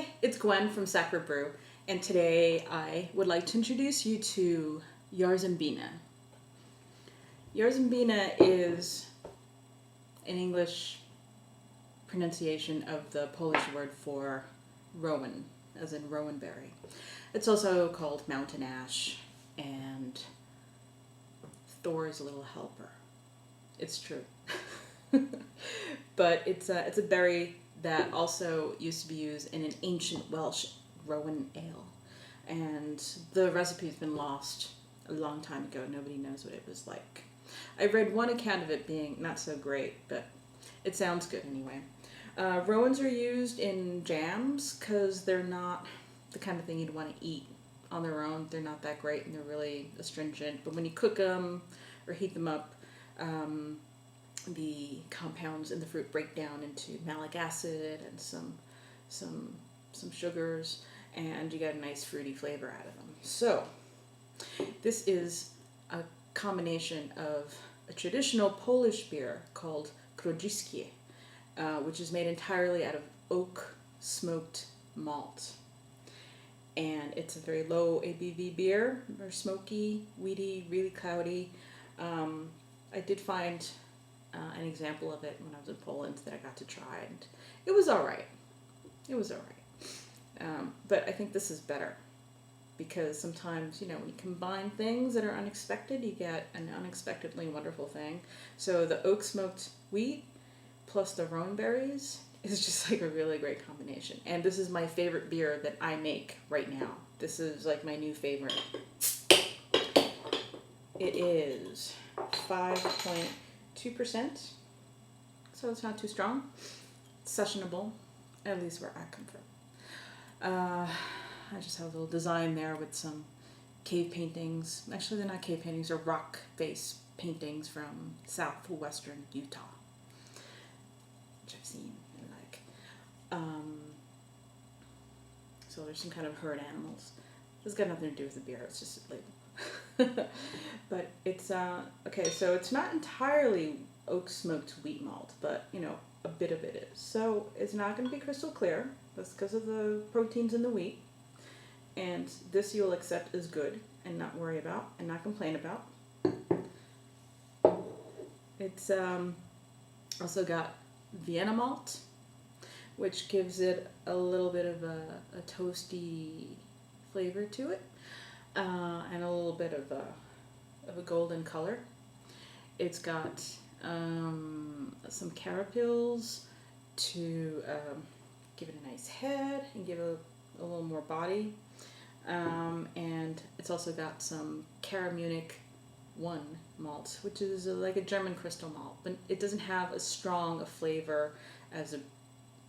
Hi, it's Gwen from Sacred Brew, and today I would like to introduce you to Yarzenbina. Yarzenbina is an English pronunciation of the Polish word for rowan, as in rowan berry. It's also called mountain ash and Thor's little helper. It's true. But it's a berry that also used to be used in an ancient Welsh rowan ale. And the recipe's been lost a long time ago. Nobody knows what it was like. I read one account of it being not so great, but it sounds good anyway. Rowans are used in jams because they're not the kind of thing you'd want to eat on their own. They're not that great and they're really astringent. But when you cook them or heat them up, the compounds in the fruit break down into malic acid and some sugars, and you get a nice fruity flavor out of them. So this is a combination of a traditional Polish beer called grodziskie, which is made entirely out of oak smoked malt. And it's a very low ABV beer, very smoky, weedy, really cloudy. I did find an example of it when I was in Poland that I got to try, and it was all right. It was all right. But I think this is better because sometimes, when you combine things that are unexpected, you get an unexpectedly wonderful thing. So the oak smoked wheat plus the rowan berries is just like a really great combination. And this is my favorite beer that I make right now. This is like my new favorite. It is 5.2%, so it's not too strong. It's sessionable, at least where I come from. I just have a little design there with some cave paintings. Actually, they're not cave paintings, they're rock-based paintings from southwestern Utah, which I've seen and like. So there's some kind of herd animals. This has got nothing to do with the beer, it's just a label. But it's, okay, so it's not entirely oak smoked wheat malt, but, a bit of it is. So it's not going to be crystal clear. That's because of the proteins in the wheat. And this you'll accept as good and not worry about and not complain about. It's also got Vienna malt, which gives it a little bit of a toasty flavor to it, and a little bit of a golden color. It's got some carapils to give it a nice head and give it a little more body. And it's also got some Caramunic 1 malt, which is like a German crystal malt, but it doesn't have as strong a flavor as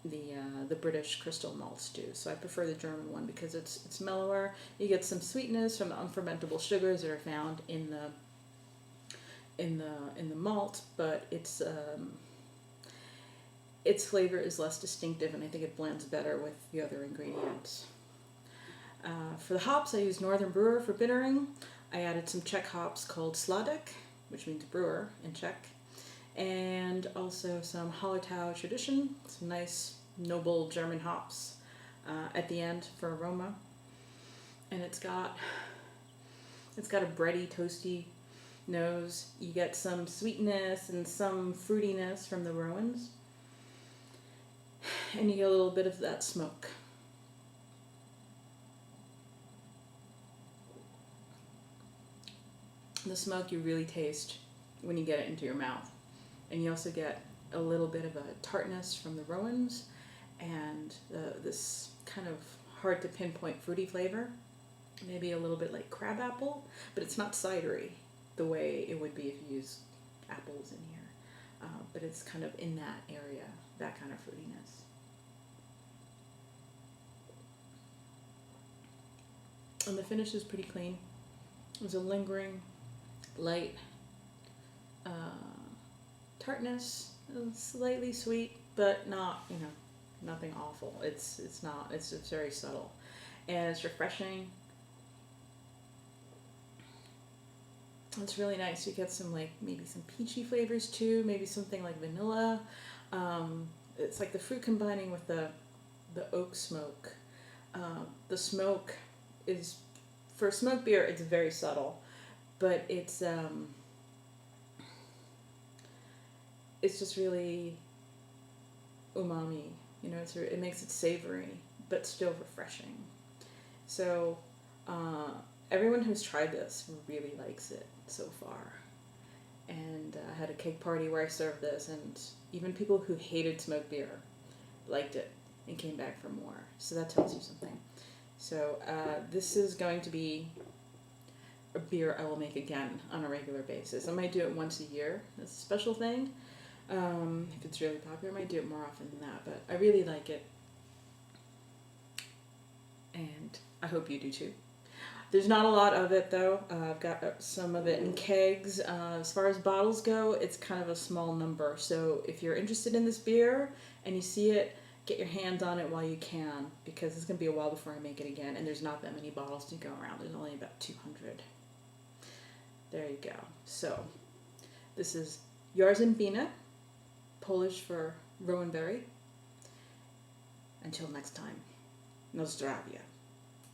the British crystal malts do. So I prefer the German one because it's mellower. You get some sweetness from the unfermentable sugars that are found in the malt, but its flavor is less distinctive, and I think it blends better with the other ingredients. For the hops, I used Northern Brewer for bittering. I added some Czech hops called Sladek, which means brewer in Czech, and also some Hallertau Tradition, some nice noble German hops at the end for aroma. And it's got a bready, toasty nose. You get some sweetness and some fruitiness from the rowans, and you get a little bit of that smoke. The smoke you really taste when you get it into your mouth. And you also get a little bit of a tartness from the rowans and this kind of hard to pinpoint fruity flavor. Maybe a little bit like crabapple, but it's not cidery the way it would be if you use apples in here. But it's kind of in that area, that kind of fruitiness. And the finish is pretty clean. There's a lingering light tartness, slightly sweet, but not, nothing awful. It's very subtle, and it's refreshing. It's really nice. You get some maybe some peachy flavors too, maybe something like vanilla. It's like the fruit combining with the oak smoke The smoke is, for smoked beer, it's very subtle, but it's just really umami. You know, it makes it savory, but still refreshing. So everyone who's tried this really likes it so far. And I had a cake party where I served this, and even people who hated smoked beer liked it and came back for more. So that tells you something. So this is going to be a beer I will make again on a regular basis. I might do it once a year. That's a special thing. If it's really popular, I might do it more often than that. But I really like it. And I hope you do too. There's not a lot of it though. I've got some of it in kegs. As far as bottles go, it's kind of a small number. So if you're interested in this beer and you see it, get your hands on it while you can, because it's going to be a while before I make it again, and there's not that many bottles to go around. There's only about 200. There you go. So this is Yarzenbina, Polish for rowan berry. Until next time, no zdravia.